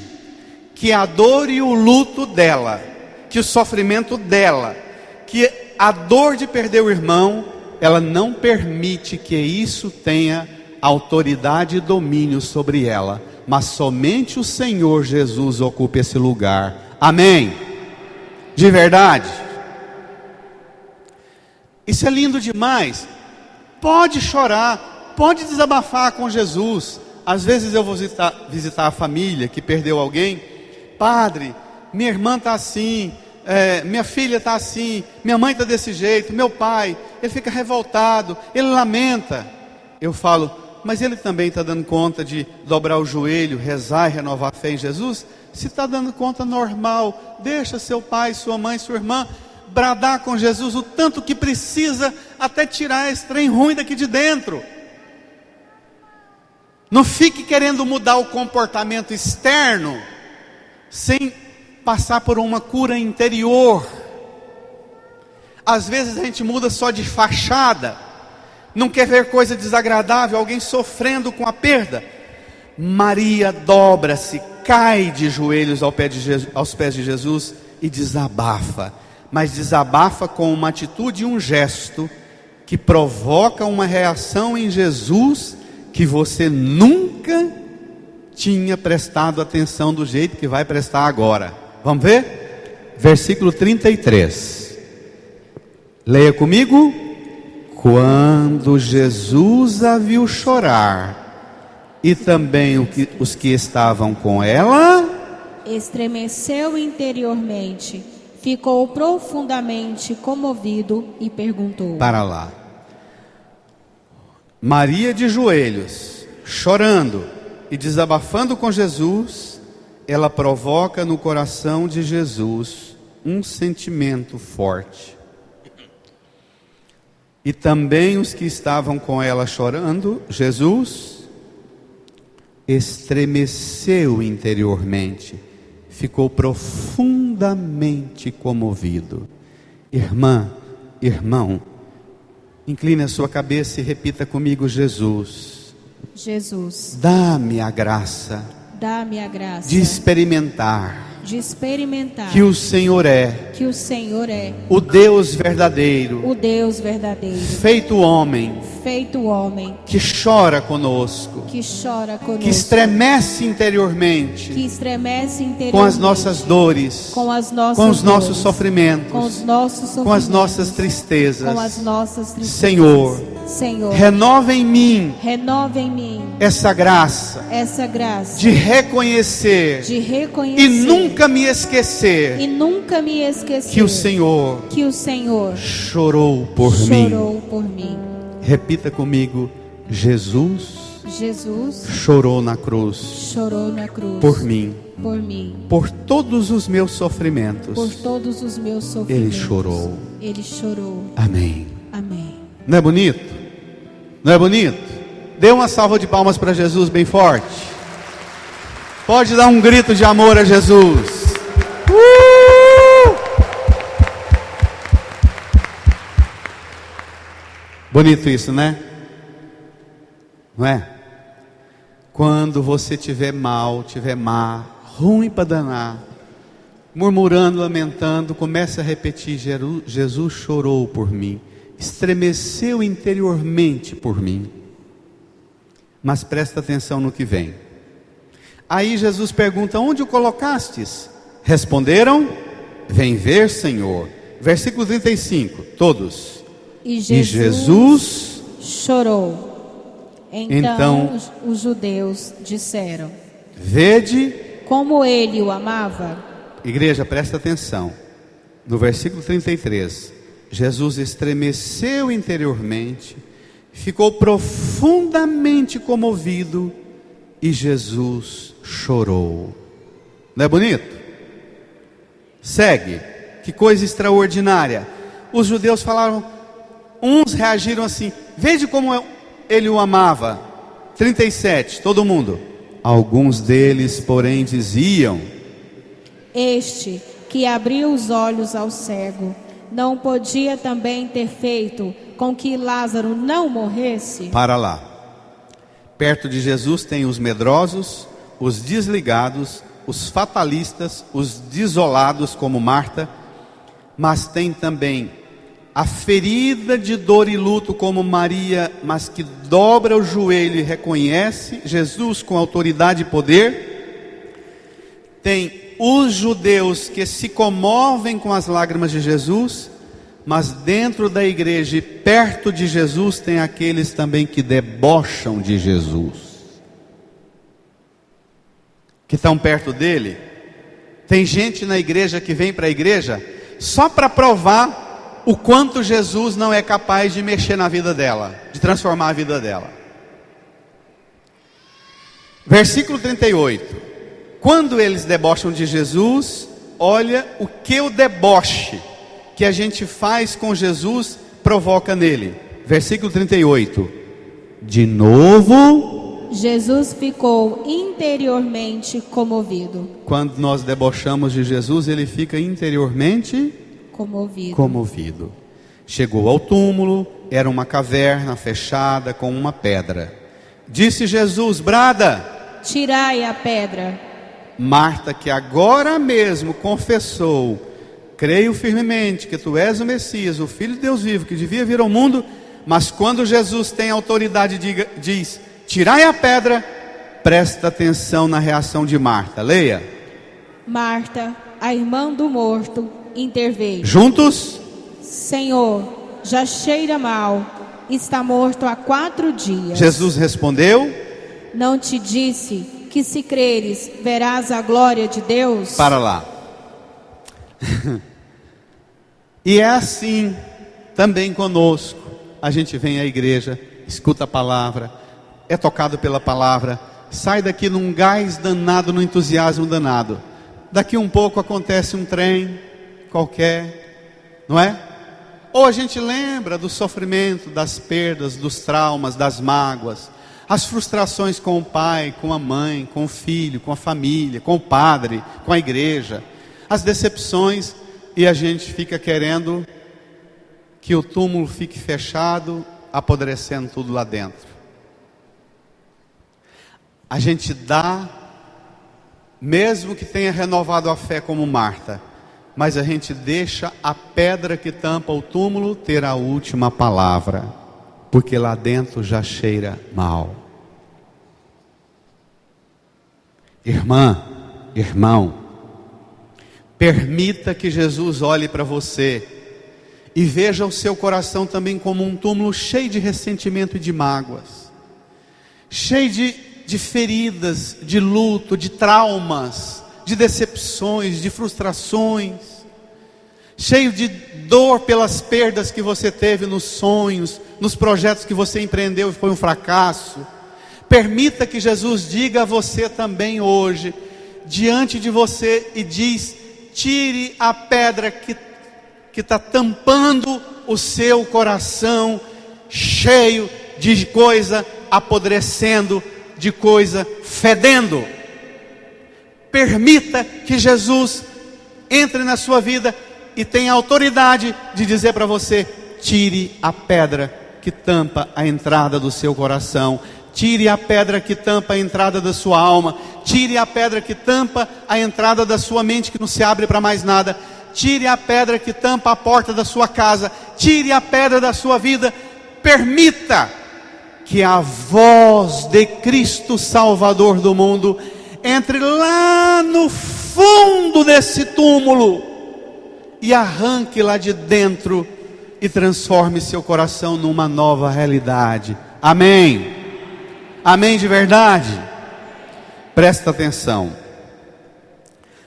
que a dor e o luto dela, que o sofrimento dela, que a dor de perder o irmão, ela não permite que isso tenha autoridade e domínio sobre ela. Mas somente o Senhor Jesus ocupa esse lugar. Amém? De verdade? Isso é lindo demais. Pode chorar, pode desabafar com Jesus. Às vezes eu vou visitar a família que perdeu alguém. Padre, minha irmã está assim, minha filha está assim, minha mãe está desse jeito, meu pai, ele fica revoltado, ele lamenta. Eu falo, mas ele também está dando conta de dobrar o joelho, rezar e renovar a fé em Jesus? Se está dando conta, normal. Deixa seu pai, sua mãe, sua irmã bradar com Jesus o tanto que precisa, até tirar esse trem ruim daqui de dentro. Não fique querendo mudar o comportamento externo sem passar por uma cura interior. Às vezes a gente muda só de fachada, não quer ver coisa desagradável, alguém sofrendo com a perda. Maria dobra-se, cai de joelhos aos pés de Jesus e desabafa. Mas desabafa com uma atitude e um gesto que provoca uma reação em Jesus que você nunca tinha prestado atenção do jeito que vai prestar agora. Vamos ver? Versículo 33. Leia comigo. Quando Jesus a viu chorar, e também os que estavam com ela, estremeceu interiormente, ficou profundamente comovido e perguntou. Para lá. Maria de joelhos, chorando e desabafando com Jesus, ela provoca no coração de Jesus um sentimento forte. E também os que estavam com ela chorando, Jesus estremeceu interiormente, ficou profundamente comovido. Irmã, irmão, incline a sua cabeça e repita comigo: Jesus, dá-me a graça de experimentar que o Senhor é o Deus verdadeiro, feito homem, que chora conosco, que estremece interiormente, com as nossas dores, com os nossos sofrimentos, com as nossas tristezas. Senhor, Senhor, renova em mim renova em mim essa graça essa graça de reconhecer de reconhecer e nunca me esquecer e nunca me esquecer que o Senhor chorou por mim. chorou por mim. Repita comigo: Jesus Jesus chorou na cruz chorou na cruz por mim, por todos os meus sofrimentos. por todos os meus sofrimentos. Ele chorou. Ele chorou. Amém. Amém. Não é bonito? Não é bonito? Dê uma salva de palmas para Jesus bem forte. Pode dar um grito de amor a Jesus. Bonito isso, né? Não é? Quando você tiver mal, tiver má, ruim para danar, murmurando, lamentando, comece a repetir: Jesus chorou por mim, estremeceu interiormente por mim. Mas presta atenção no que vem. Aí Jesus pergunta: onde o colocastes? Responderam: vem ver, Senhor. Versículo 35, todos. E Jesus chorou. Então os judeus disseram: vede. como ele o amava. Igreja, presta atenção. No versículo 33, Jesus estremeceu interiormente, ficou profundamente comovido e Jesus chorou. Não é bonito? Segue. Que coisa extraordinária. Os judeus falaram, uns reagiram assim: veja como ele o amava. 37, todo mundo. Alguns deles, porém, diziam: este que abriu os olhos ao cego, não podia também ter feito com que Lázaro não morresse? Para lá. Perto de Jesus tem os medrosos, os desligados, os fatalistas, os desolados como Marta, mas tem também a ferida de dor e luto como Maria, mas que dobra o joelho e reconhece Jesus com autoridade e poder. Tem os judeus que se comovem com as lágrimas de Jesus, mas dentro da igreja e perto de Jesus tem aqueles também que debocham de Jesus, que estão perto dele. Tem gente na igreja que vem para a igreja só para provar o quanto Jesus não é capaz de mexer na vida dela, de transformar a vida dela. Versículo 38. Quando eles debocham de Jesus, olha o que o deboche que a gente faz com Jesus provoca nele. Versículo 38. De novo, Jesus ficou interiormente comovido. Quando nós debochamos de Jesus, ele fica interiormente comovido. Chegou ao túmulo, era uma caverna fechada com uma pedra. Disse Jesus: brada, tirai a pedra. Marta, que agora mesmo confessou: creio firmemente que tu és o Messias, o Filho de Deus vivo, que devia vir ao mundo. Mas quando Jesus tem autoridade, diz: tirai a pedra. Presta atenção na reação de Marta. Leia. Marta, a irmã do morto, interveio. Juntos? Senhor, já cheira mal, está morto há 4 dias. Jesus respondeu: não te disse que se creres, verás a glória de Deus? Para lá. E é assim também conosco. A gente vem à igreja, escuta a palavra, é tocado pela palavra, sai daqui num gás danado, num entusiasmo danado. Daqui um pouco acontece um trem qualquer, não é? Ou a gente lembra do sofrimento, das perdas, dos traumas, das mágoas, as frustrações com o pai, com a mãe, com o filho, com a família, com o padre, com a igreja, as decepções, e a gente fica querendo que o túmulo fique fechado, apodrecendo tudo lá dentro. A gente dá, mesmo que tenha renovado a fé como Marta, mas a gente deixa a pedra que tampa o túmulo ter a última palavra, porque lá dentro já cheira mal. Irmã, irmão, permita que Jesus olhe para você e veja o seu coração também como um túmulo cheio de ressentimento e de mágoas, cheio de feridas, de luto, de traumas, de decepções, de frustrações, cheio de dor pelas perdas que você teve nos sonhos, nos projetos que você empreendeu e foi um fracasso. Permita que Jesus diga a você também hoje, diante de você, e diz: tire a pedra que está tampando o seu coração, cheio de coisa apodrecendo, de coisa fedendo. Permita que Jesus entre na sua vida e tenha autoridade de dizer para você: tire a pedra que tampa a entrada do seu coração, tire a pedra que tampa a entrada da sua alma, tire a pedra que tampa a entrada da sua mente, que não se abre para mais nada, tire a pedra que tampa a porta da sua casa, tire a pedra da sua vida. Permita que a voz de Cristo Salvador do mundo entre lá no fundo desse túmulo e arranque lá de dentro e transforme seu coração numa nova realidade. Amém? Amém de verdade? Presta atenção.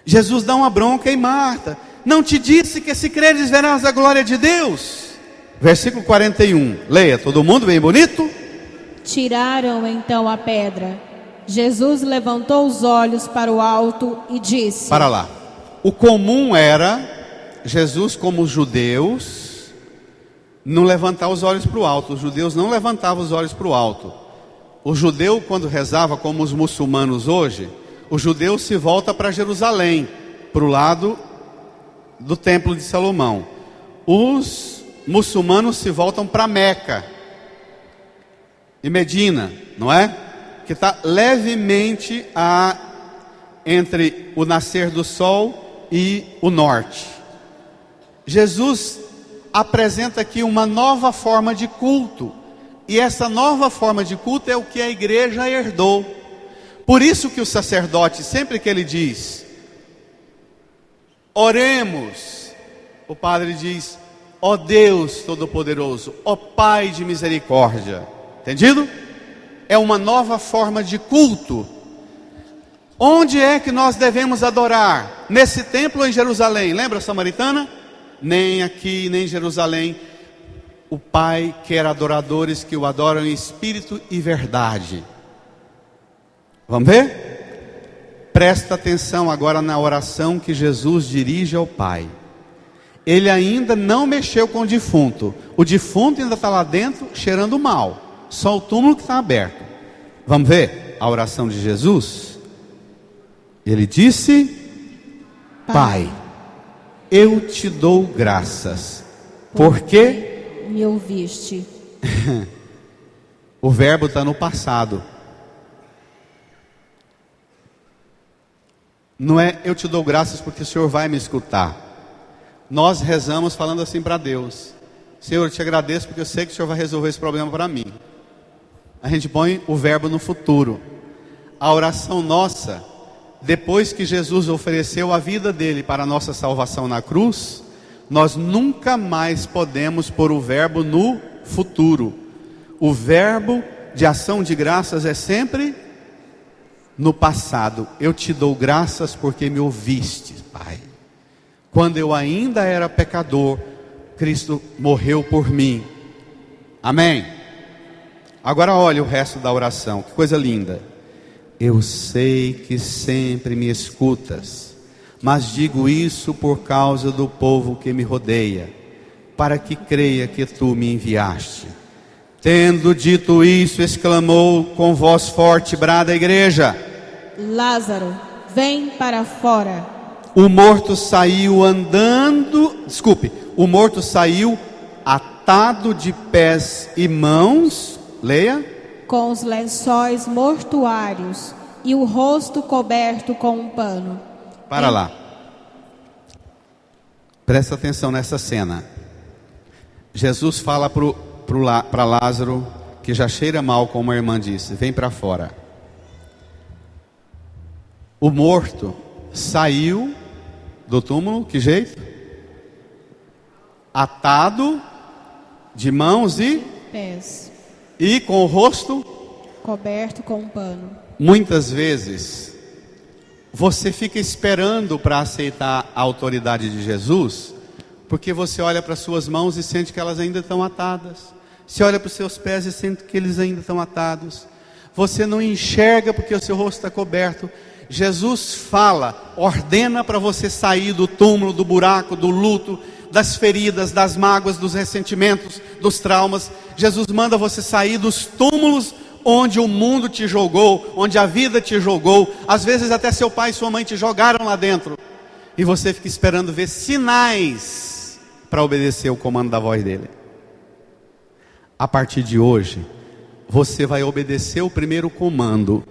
Jesus dá uma bronca em Marta: não te disse que se creres verás a glória de Deus? Versículo 41, leia todo mundo bem bonito. Tiraram então a pedra. Jesus levantou os olhos para o alto e disse: Para lá. O comum era Jesus, como os judeus, não levantar os olhos para o alto. Os judeus não levantavam os olhos para o alto. O judeu, quando rezava como os muçulmanos hoje, o judeu se volta para Jerusalém, para o lado do templo de Salomão. Os muçulmanos se voltam para Meca e Medina, não é? Que está levemente entre o nascer do sol e o norte. Jesus apresenta aqui uma nova forma de culto, e essa nova forma de culto é o que a igreja herdou. Por isso que o sacerdote, sempre que ele diz oremos, o padre diz: ó Deus Todo-Poderoso, ó Pai de misericórdia. Entendido? É uma nova forma de culto. Onde é que nós devemos adorar? Nesse templo em Jerusalém. Lembra a samaritana? Nem aqui, nem em Jerusalém. O Pai quer adoradores que o adoram em espírito e verdade. Vamos ver? Presta atenção agora na oração que Jesus dirige ao Pai. Ele ainda não mexeu com o defunto. O defunto ainda está lá dentro cheirando mal. Só o túmulo que está aberto. Vamos ver a oração de Jesus? Ele disse: Pai, eu te dou graças, porque me ouviste. O verbo está no passado. Não é eu te dou graças porque o Senhor vai me escutar. Nós rezamos falando assim para Deus: Senhor, eu te agradeço porque eu sei que o Senhor vai resolver esse problema para mim. A gente põe o verbo no futuro. A oração nossa, depois que Jesus ofereceu a vida dele para a nossa salvação na cruz, nós nunca mais podemos pôr o verbo no futuro. O verbo de ação de graças é sempre no passado. Eu te dou graças porque me ouviste, Pai. Quando eu ainda era pecador, Cristo morreu por mim. Amém? Agora olha o resto da oração, que coisa linda. Eu sei que sempre me escutas, mas digo isso por causa do povo que me rodeia, para que creia que tu me enviaste. Tendo dito isso, exclamou com voz forte, brada a igreja: Lázaro, vem para fora. O morto saiu atado de pés e mãos, leia, com os lençóis mortuários e o rosto coberto com um pano. Para lá. Presta atenção nessa cena. Jesus fala para Lázaro, que já cheira mal, como a irmã disse: vem para fora. O morto saiu do túmulo, que jeito? atado de mãos Pés, e com o rosto. coberto com um pano. Muitas vezes você fica esperando para aceitar a autoridade de Jesus, porque você olha para suas mãos e sente que elas ainda estão atadas. Você olha para os seus pés e sente que eles ainda estão atados. Você não enxerga porque o seu rosto está coberto. Jesus fala, ordena para você sair do túmulo, do buraco, do luto, das feridas, das mágoas, dos ressentimentos, dos traumas. Jesus manda você sair dos túmulos onde o mundo te jogou, onde a vida te jogou. Às vezes até seu pai e sua mãe te jogaram lá dentro. E você fica esperando ver sinais para obedecer o comando da voz dele. A partir de hoje, você vai obedecer o primeiro comando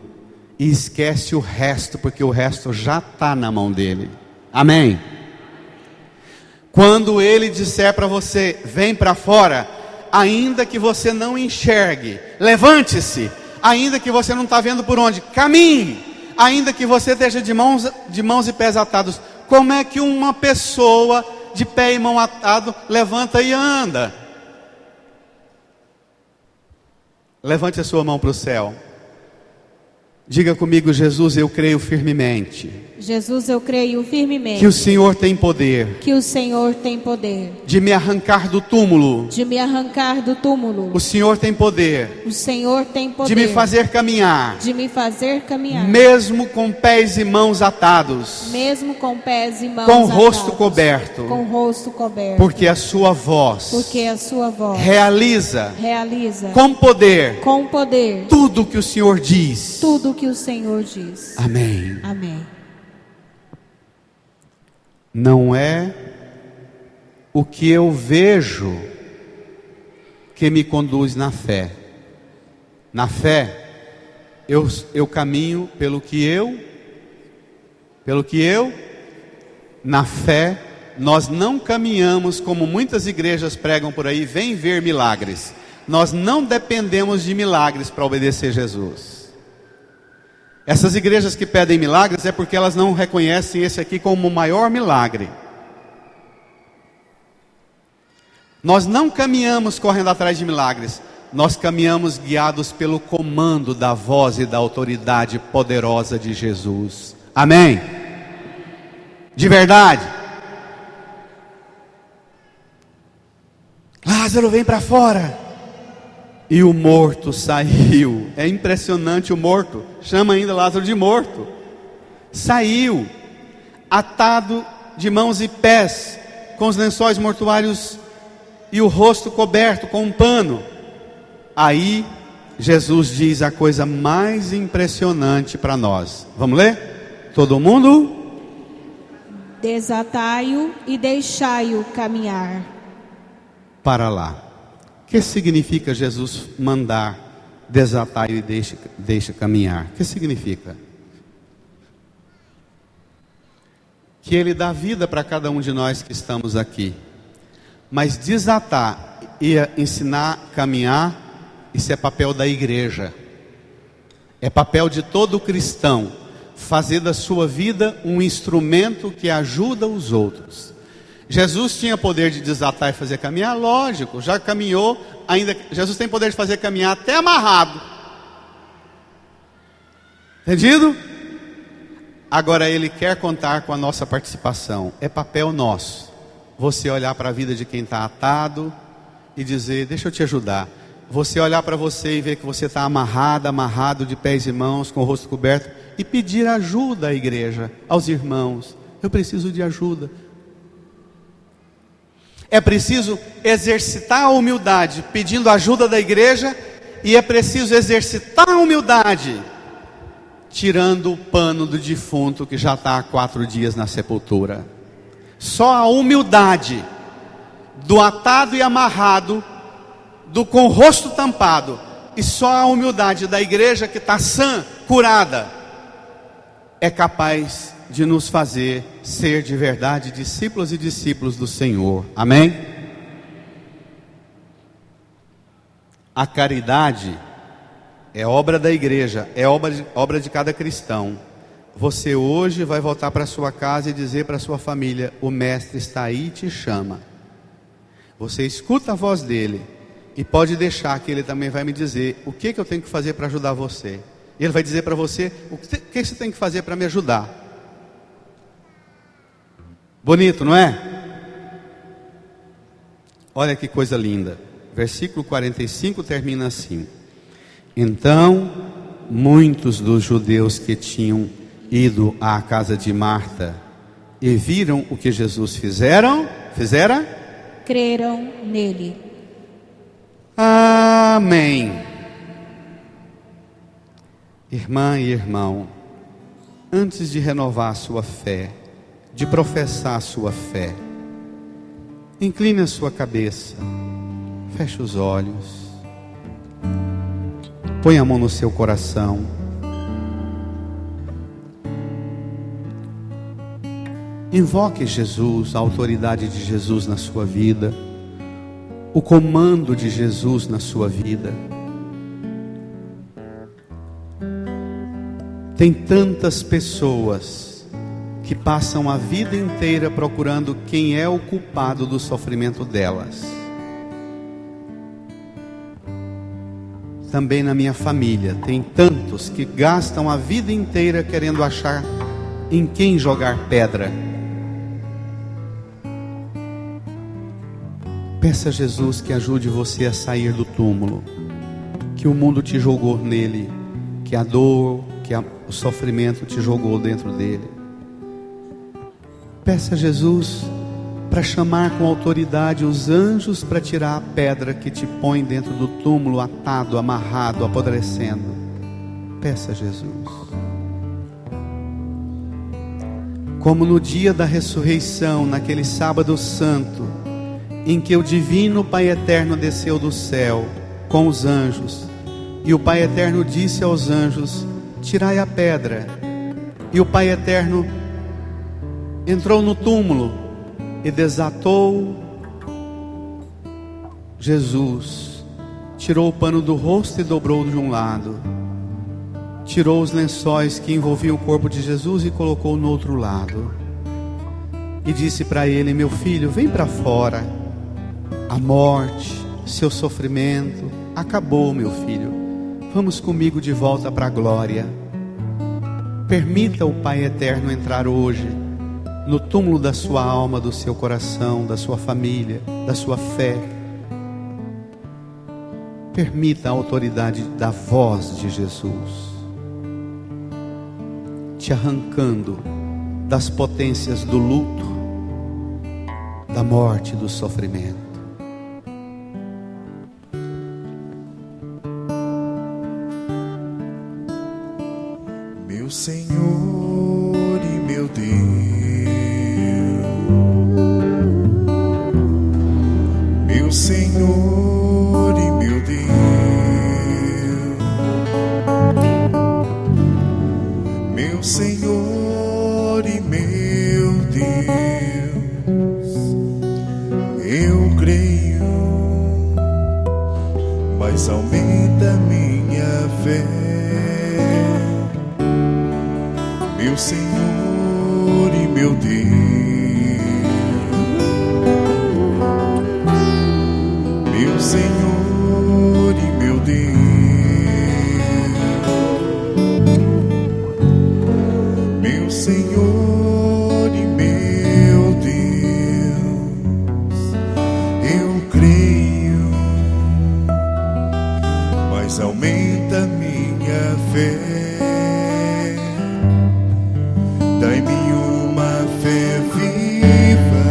e esquece o resto, porque o resto já está na mão dele. Amém? Quando ele disser para você, vem para fora, ainda que você não enxergue, levante-se. Ainda que você não está vendo por onde, caminhe. Ainda que você esteja de mãos e pés atados. Como é que uma pessoa de pé e mão atado levanta e anda? Levante a sua mão para o céu. Diga comigo: Jesus, eu creio firmemente Jesus, eu creio firmemente que o Senhor tem poder que o Senhor tem poder de me arrancar do túmulo. de me arrancar do túmulo. O Senhor tem poder O Senhor tem poder de me fazer caminhar, de me fazer caminhar, mesmo com pés e mãos atados, mesmo com pés e mãos com o rosto atados, coberto, com o rosto coberto, porque a sua voz porque a sua voz realiza com poder poder tudo que o Senhor diz. tudo que o Senhor diz. Amém. Amém. Não é o que eu vejo que me conduz na fé. Na fé, eu caminho pelo que eu. Na fé, nós não caminhamos como muitas igrejas pregam por aí, vem ver milagres. Nós não dependemos de milagres para obedecer Jesus. Essas igrejas que pedem milagres é porque elas não reconhecem esse aqui como o maior milagre. Nós não caminhamos correndo atrás de milagres. Nós caminhamos guiados pelo comando da voz e da autoridade poderosa de Jesus. Amém? De verdade. Lázaro, vem para fora. E o morto saiu. É impressionante o morto. Chama ainda Lázaro de morto. Saiu, atado de mãos e pés, com os lençóis mortuários e o rosto coberto com um pano. Aí Jesus diz a coisa mais impressionante para nós. Vamos ler? Todo mundo? Desatai-o e deixai-o caminhar. Para lá. O que significa Jesus mandar desatar e deixa caminhar? O que significa? Que Ele dá vida para cada um de nós que estamos aqui. Mas desatar e ensinar a caminhar, isso é papel da igreja. É papel de todo cristão, fazer da sua vida um instrumento que ajuda os outros. Jesus tinha poder de desatar e fazer caminhar? Lógico, já caminhou, ainda. Jesus tem poder de fazer caminhar até amarrado. Entendido? Agora Ele quer contar com a nossa participação. É papel nosso. Você olhar para a vida de quem está atado e dizer, deixa eu te ajudar. Você olhar para você e ver que você está amarrado de pés e mãos, com o rosto coberto, e pedir ajuda à igreja, aos irmãos. Eu preciso de ajuda. É preciso exercitar a humildade, pedindo ajuda da igreja, e é preciso exercitar a humildade, tirando o pano do defunto que já está há 4 dias na sepultura. Só a humildade do atado e amarrado, do com o rosto tampado, e só a humildade da igreja que está sã, curada, é capaz de nos fazer ser de verdade discípulos e discípulos do Senhor. Amém? A caridade é obra da igreja, é obra de cada cristão. Você hoje vai voltar para sua casa e dizer para sua família, o mestre está aí e te chama. Você escuta a voz dele e pode deixar que ele também vai me dizer o que eu tenho que fazer para ajudar você. Ele vai dizer para você o que você tem que fazer para me ajudar. Bonito, não é? Olha que coisa linda. Versículo 45 termina assim: então muitos dos judeus que tinham ido à casa de Marta e viram o que Jesus fizeram, Creram nele. Amém. Irmã e irmão, antes de renovar a sua fé, de professar a sua fé, incline a sua cabeça, feche os olhos, põe a mão no seu coração. Invoque Jesus, a autoridade de Jesus na sua vida, o comando de Jesus na sua vida. Tem tantas pessoas que passam a vida inteira procurando quem é o culpado do sofrimento delas. Também na minha família tem tantos que gastam a vida inteira querendo achar em quem jogar pedra. Peça a Jesus que ajude você a sair do túmulo que o mundo te jogou nele, que a dor, o sofrimento te jogou dentro dele. Peça a Jesus para chamar com autoridade os anjos para tirar a pedra que te põe dentro do túmulo, atado, amarrado, apodrecendo. Peça a Jesus. Como no dia da ressurreição, naquele sábado santo, em que o divino Pai Eterno desceu do céu com os anjos, e o Pai Eterno disse aos anjos: tirai a pedra. E o Pai Eterno entrou no túmulo e desatou Jesus, tirou o pano do rosto e dobrou de um lado, tirou os lençóis que envolviam o corpo de Jesus e colocou no outro lado, e disse para ele: meu filho, vem para fora, a morte, seu sofrimento acabou, meu filho, vamos comigo de volta para a glória. Permita o Pai Eterno entrar hoje no túmulo da sua alma, do seu coração, da sua família, da sua fé. Permita a autoridade da voz de Jesus te arrancando das potências do luto, da morte, do sofrimento. Meu Senhor e meu Deus, meu Senhor e meu Deus, meu Senhor e meu Deus, eu creio, mas aumenta minha fé. Meu Senhor e meu Deus, meu Senhor e meu Deus, meu Senhor e meu Deus, eu creio, mas aumenta minha fé. Dai-me uma fé viva,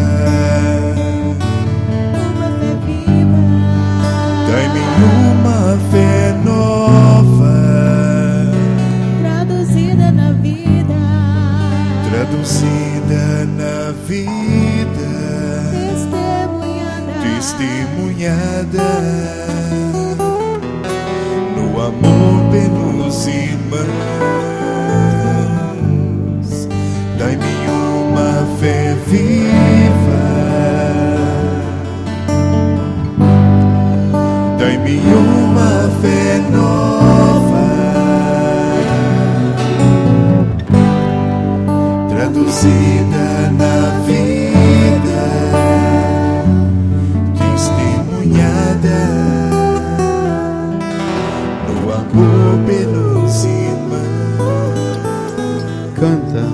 dai-me uma fé nova, Traduzida na vida, testemunhada no amor pelos irmãos. Dai-me uma fé viva, dai-me uma fé nova, traduzida na vida,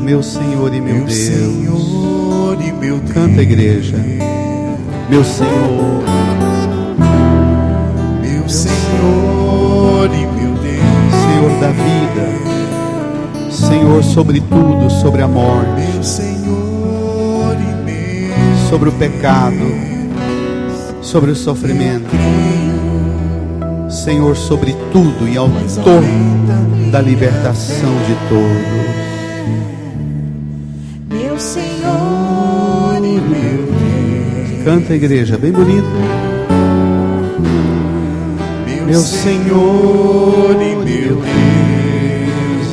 meu Senhor e meu Deus. Senhor e meu Deus. Canta, igreja. Meu Senhor, Meu Senhor e meu Deus. Senhor da vida, Senhor sobre tudo, sobre a morte, Meu Senhor e meu sobre o pecado, sobre o sofrimento, Senhor sobre tudo e autor da libertação de todos. Meu Senhor e meu Deus. Canta, igreja, bem bonito. Meu Senhor e meu Deus,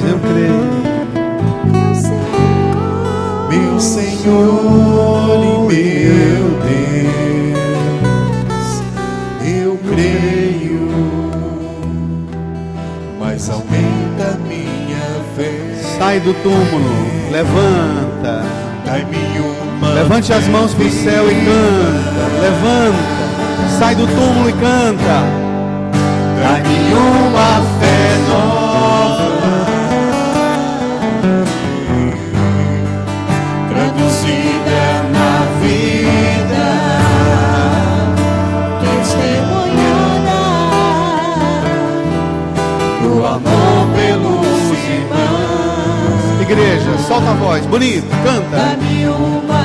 eu creio. Meu Senhor e meu Deus, eu creio, mas aumenta minha fé. Sai do túmulo, levanta. Dai-me uma Levante as mãos para o céu e canta. Levanta, sai do túmulo e canta. Dai-me uma fé nova, traduzida na vida, Testemunhada do amor pelos irmãos. Igreja, solta a voz, bonito, canta. Dá-me uma